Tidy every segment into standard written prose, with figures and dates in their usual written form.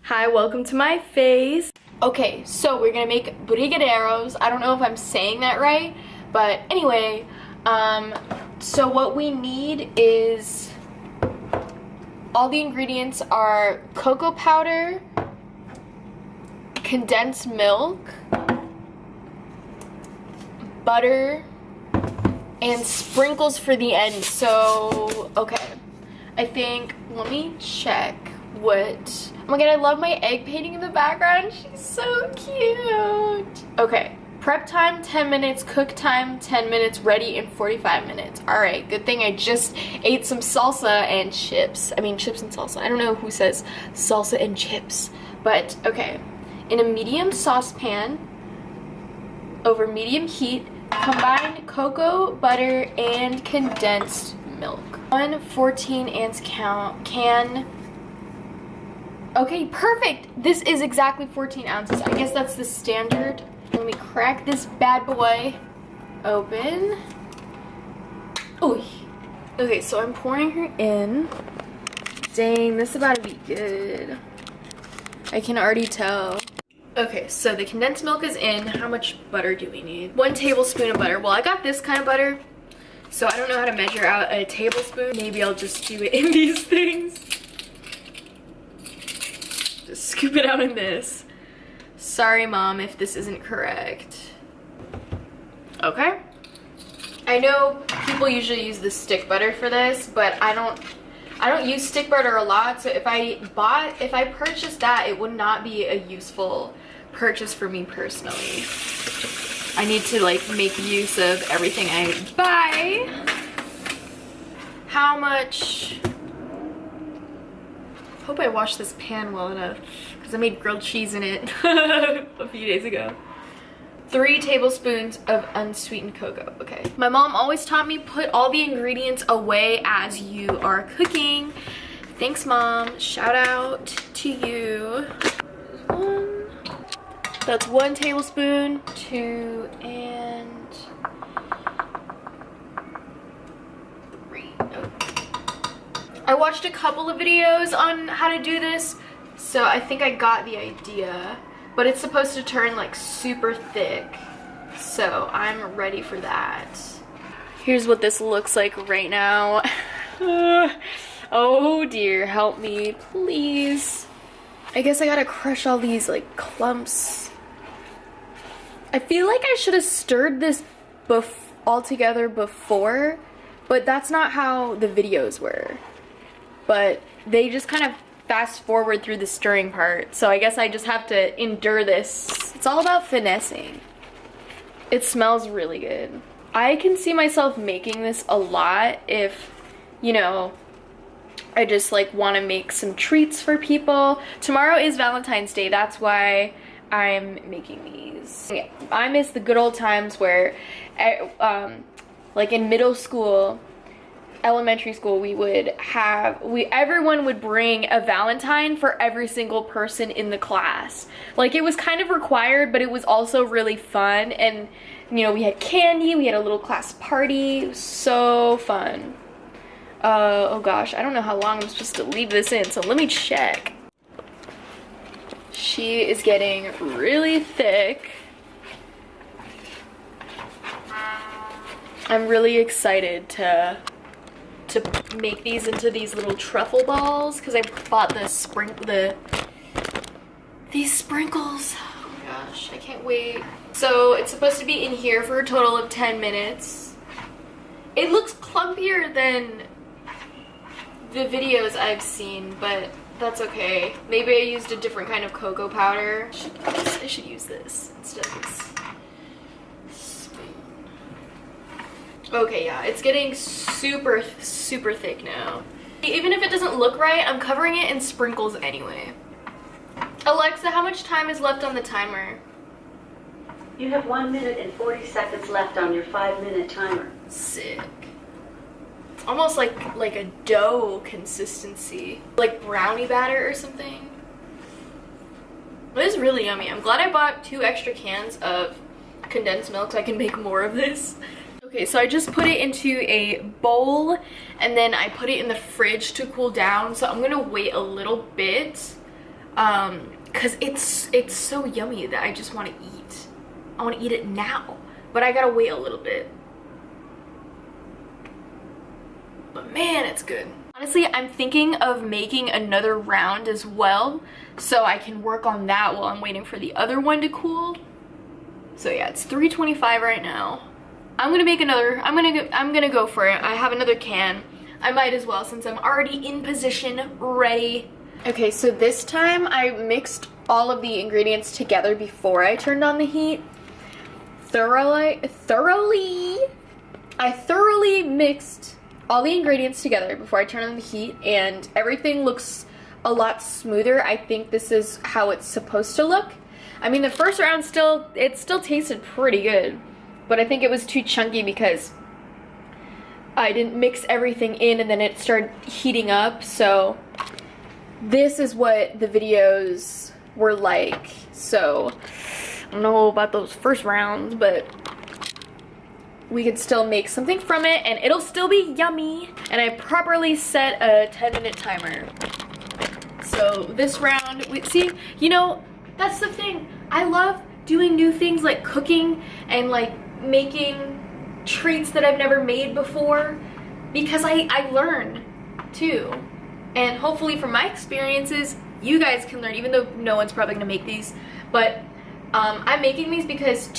Hi, welcome to my face. Okay, so we're gonna make brigadeiros. I don't know if I'm saying that right, but anyway, so what we need is, all the ingredients are cocoa powder, condensed milk, butter, and sprinkles for the end. So, okay, I think, let me check what, oh my god, I love my egg painting in the background. She's so cute. Okay, prep time 10 minutes, cook time 10 minutes, ready in 45 minutes. All right, good thing I just ate some salsa and chips. I mean, chips and salsa. I don't know who says salsa and chips, but okay. In a medium saucepan, over medium heat, combine cocoa, butter, and condensed milk. 1 14-ounce can. Okay, perfect. This is exactly 14 ounces. I guess that's the standard. Let me crack this bad boy open. Oh, okay, so I'm pouring her in. Dang, this is about to be good. I can already tell. Okay, so the condensed milk is in. How much butter do we need? 1 tablespoon of butter. Well, I got this kind of butter, so I don't know how to measure out a tablespoon. Maybe I'll just do it in these things. Just scoop it out in this. Sorry, Mom, if this isn't correct. Okay. I know people usually use the stick butter for this, but I don't use stick butter a lot, so if I purchased that, it would not be a useful purchase for me personally. I need to like make use of everything I buy. How much? Hope I washed this pan well enough because I made grilled cheese in it a few days ago. 3 tablespoons of unsweetened cocoa. Okay. My mom always taught me put all the ingredients away as you are cooking. Thanks, Mom. Shout out to you. That's 1 tablespoon, 2, and 3. Okay. I watched a couple of videos on how to do this, so I think I got the idea. But it's supposed to turn like super thick, so I'm ready for that. Here's what this looks like right now. Oh dear, help me, please. I guess I gotta crush all these like clumps. I feel like I should have stirred this all together before, but that's not how the videos were. But they just kind of fast forward through the stirring part, so I guess I just have to endure this. It's all about finessing. It smells really good. I can see myself making this a lot if, you know, I just like want to make some treats for people. Tomorrow is Valentine's Day, that's why I'm making these. I miss the good old times where like in middle school, elementary school, everyone would bring a Valentine for every single person in the class. Like, it was kind of required, but it was also really fun. And, you know, we had candy, we had a little class party. It was so fun. Oh gosh, I don't know how long I'm supposed to leave this in, so let me check. She is getting really thick. I'm really excited to make these into these little truffle balls because I bought these sprinkles. Oh my gosh, I can't wait. So it's supposed to be in here for a total of 10 minutes. It looks clumpier than the videos I've seen, but that's okay. Maybe I used a different kind of cocoa powder. I should use this instead of this. Okay, yeah, it's getting super thick now. Even if it doesn't look right, I'm covering it in sprinkles anyway. Alexa, how much time is left on the timer? You have 1 minute and 40 seconds left on your 5-minute timer. Sick. It's almost like a dough consistency. Like brownie batter or something. It is really yummy. I'm glad I bought 2 extra cans of condensed milk so I can make more of this. Okay, so I just put it into a bowl and then I put it in the fridge to cool down. So I'm gonna wait a little bit because it's so yummy that I just want to eat. I want to eat it now, but I gotta wait a little bit. But man, it's good. Honestly, I'm thinking of making another round as well, so I can work on that while I'm waiting for the other one to cool. So yeah, it's 3:25 right now. I'm gonna make another. I'm gonna go for it. I have another can. I might as well since I'm already in position, ready. Okay, so this time I mixed all of the ingredients together before I turned on the heat. I thoroughly mixed all the ingredients together before I turned on the heat, and everything looks a lot smoother. I think this is how it's supposed to look. I mean, the first round it still tasted pretty good, but I think it was too chunky because I didn't mix everything in and then it started heating up. So this is what the videos were like. So I don't know about those first rounds, but we could still make something from it and it'll still be yummy. And I properly set a 10-minute timer. So this round, see, you know, that's the thing. I love doing new things like cooking and like making treats that I've never made before because I learn too. And hopefully from my experiences, you guys can learn, even though no one's probably gonna make these. But I'm making these because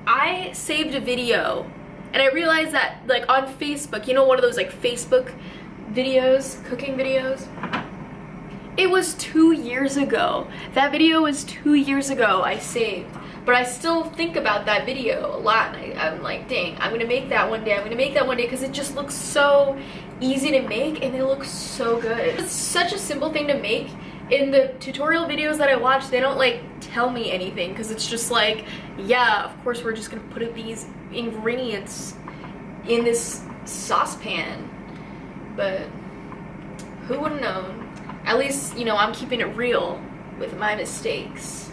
I saved a video and I realized that like on Facebook, you know, one of those like Facebook videos, cooking videos, it was 2 years ago. That video was 2 years ago I saved, but I still think about that video a lot and I'm like, dang, I'm gonna make that one day. I'm gonna make that one day because it just looks so easy to make and it looks so good. It's such a simple thing to make. In the tutorial videos that I watch, they don't like tell me anything because it's just like, yeah, of course we're just gonna put these ingredients in this saucepan. But who would have known? At least, you know, I'm keeping it real with my mistakes.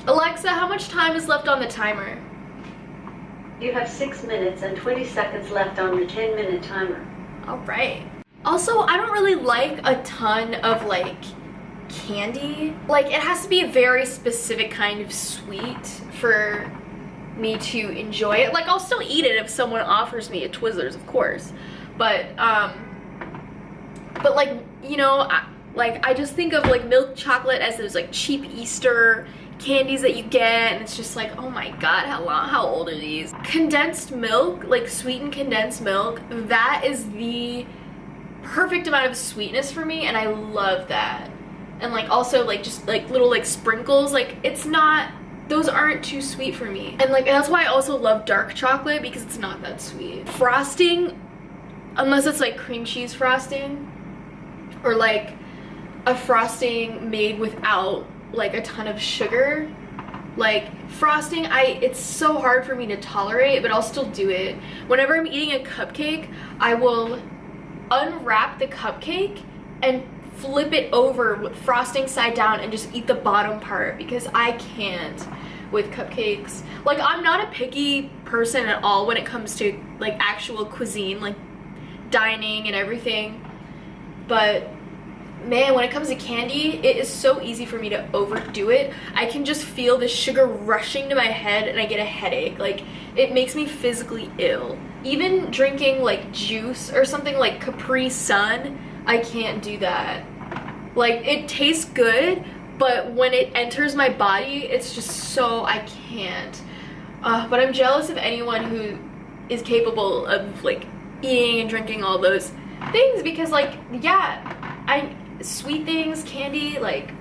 Alexa, how much time is left on the timer? You have 6 minutes and 20 seconds left on your 10-minute timer. All right. Also, I don't really like a ton of like candy. Like, it has to be a very specific kind of sweet for me to enjoy it. Like, I'll still eat it if someone offers me a Twizzlers, of course. But like, you know, I just think of like milk chocolate as those like cheap Easter candies that you get, and it's just like, oh my god, how old are these? Condensed milk, like sweetened condensed milk, that is the perfect amount of sweetness for me, and I love that. And like also like just like little like sprinkles, like it's not, those aren't too sweet for me. And like that's why I also love dark chocolate, because it's not that sweet. Frosting, unless it's like cream cheese frosting or like a frosting made without like a ton of sugar, like frosting, it's so hard for me to tolerate, but I'll still do it. Whenever I'm eating a cupcake, I will unwrap the cupcake and flip it over with frosting side down and just eat the bottom part, because I can't with cupcakes. Like, I'm not a picky person at all when it comes to like actual cuisine, like dining and everything, but man, when it comes to candy, it is so easy for me to overdo it. I can just feel the sugar rushing to my head and I get a headache. Like, it makes me physically ill. Even drinking like juice or something like Capri Sun, I can't do that. Like, it tastes good, but when it enters my body, it's just so, I can't. But I'm jealous of anyone who is capable of like eating and drinking all those things, because like, yeah, sweet things, candy, like,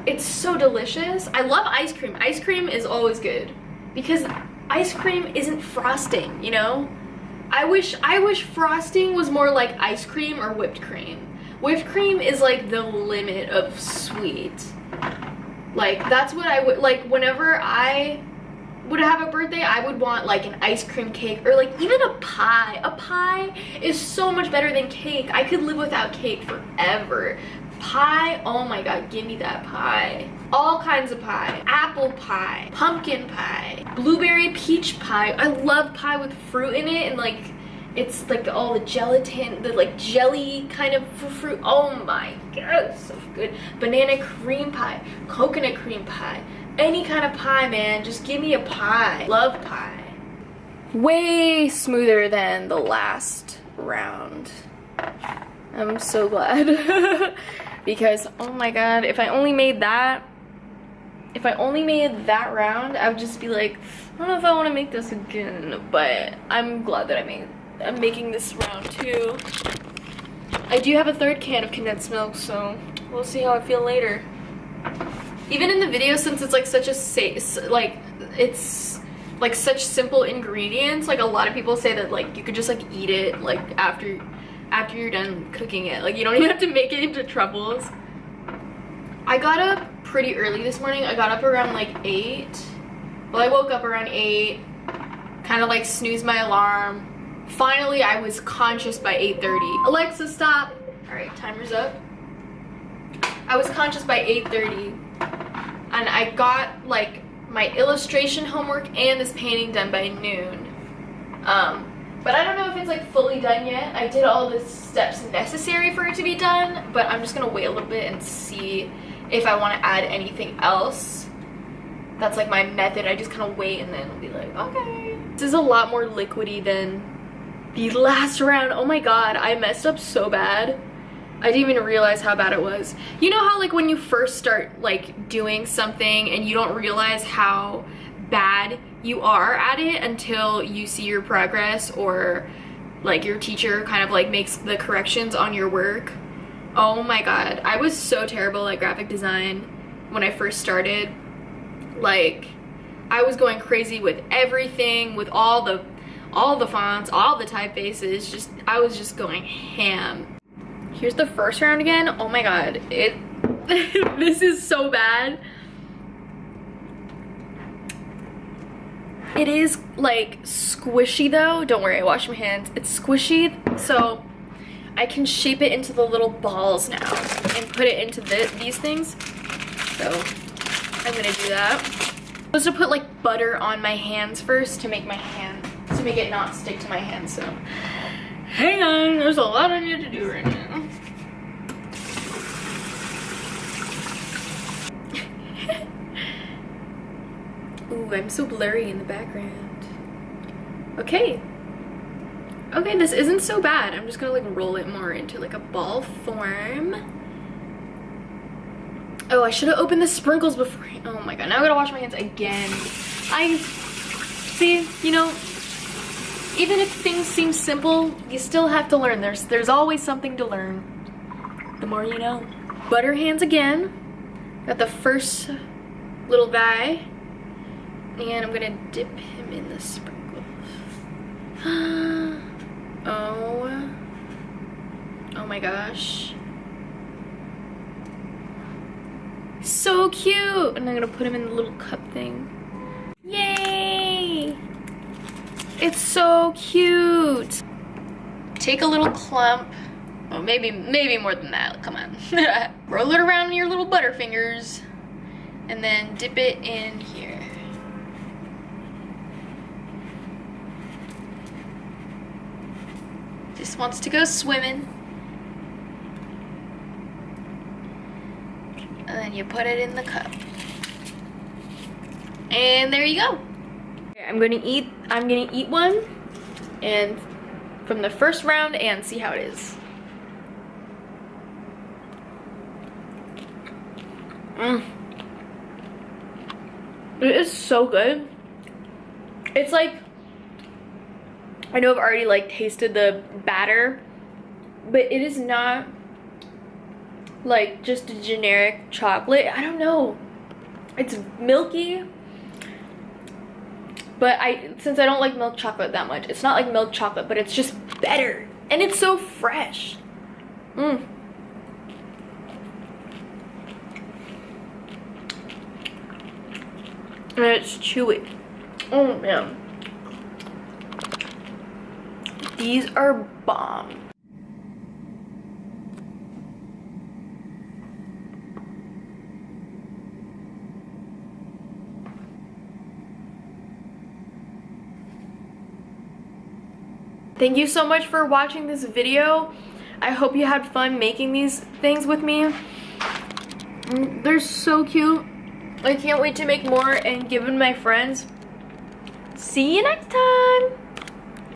it's so delicious. I love ice cream. Ice cream is always good because ice cream isn't frosting, you know? I wish frosting was more like ice cream or whipped cream. Whipped cream is like the limit of sweet. Like, that's what I would like. Whenever I would have a birthday, I would want like an ice cream cake, or like even a pie. A pie is so much better than cake. I could live without cake forever. Pie, oh my god, give me that pie. All kinds of pie. Apple pie, pumpkin pie, blueberry peach pie. I love pie with fruit in it and like It's like all the gelatin, the like jelly kind of fruit. Oh my god, so good. Banana cream pie, coconut cream pie, any kind of pie, man. Just give me a pie. Love pie. Way smoother than the last round. I'm so glad. Because oh my god, if I only made that round, I would just be like, I don't know if I want to make this again. But I'm glad that I'm making this round too. I do have a third can of condensed milk, so we'll see how I feel later. Even in the video, since it's like such a it's like such simple ingredients, like a lot of people say that like you could just like eat it like after you're done cooking it. Like you don't even have to make it into truffles. I got up pretty early this morning. I got up around like 8. Well, I woke up around 8, kind of like snoozed my alarm. Finally, I was conscious by 8:30. Alexa, stop. All right, timer's up. I was conscious by 8:30, and I got like my illustration homework and this painting done by noon. But I don't know if it's like fully done yet. I did all the steps necessary for it to be done, but I'm just gonna wait a little bit and see if I want to add anything else. That's like my method. I just kind of wait and then I'll be like, okay. This is a lot more liquidy than the last round. Oh my god, I messed up so bad. I didn't even realize how bad it was. You know how like when you first start like doing something and you don't realize how bad you are at it until you see your progress, or like your teacher kind of like makes the corrections on your work. Oh my god, I was so terrible at graphic design when I first started. Like I was going crazy with everything, with all the fonts, all the typefaces. I was just going ham. Here's the first round again. Oh my god, this is so bad. It is like squishy though. Don't worry, I washed my hands. It's squishy, so I can shape it into the little balls now and put it into these things. So I'm gonna do that. I'm supposed to put like butter on my hands first to make it not stick to my hands. So hang on, there's a lot I need to do right now. Ooh, I'm so blurry in the background. Okay. Okay, this isn't so bad. I'm just gonna like roll it more into like a ball form. Oh, I should have opened the sprinkles before. Oh my god, now I gotta wash my hands again. See, you know, even if things seem simple, you still have to learn. There's always something to learn. The more you know. Butter hands again. Got the first little guy. And I'm gonna dip him in the sprinkles. Oh my gosh. So cute! And I'm gonna put him in the little cup thing. Yay! It's so cute! Take a little clump. Oh, maybe more than that. Come on. Roll it around in your little butter fingers. And then dip it in here. Just wants to go swimming. And then you put it in the cup. And there you go. Okay, I'm gonna eat one and from the first round and see how it is. It is so good. It's like, I know I've already like tasted the batter, but it is not like just a generic chocolate. I don't know. It's milky, but since I don't like milk chocolate that much, it's not like milk chocolate, but it's just better. And it's so fresh. And it's chewy. Oh man. These are bomb. thank you so much for watching this video. I hope you had fun making these things with me. They're so cute. I can't wait to make more and give them to my friends. See you next time.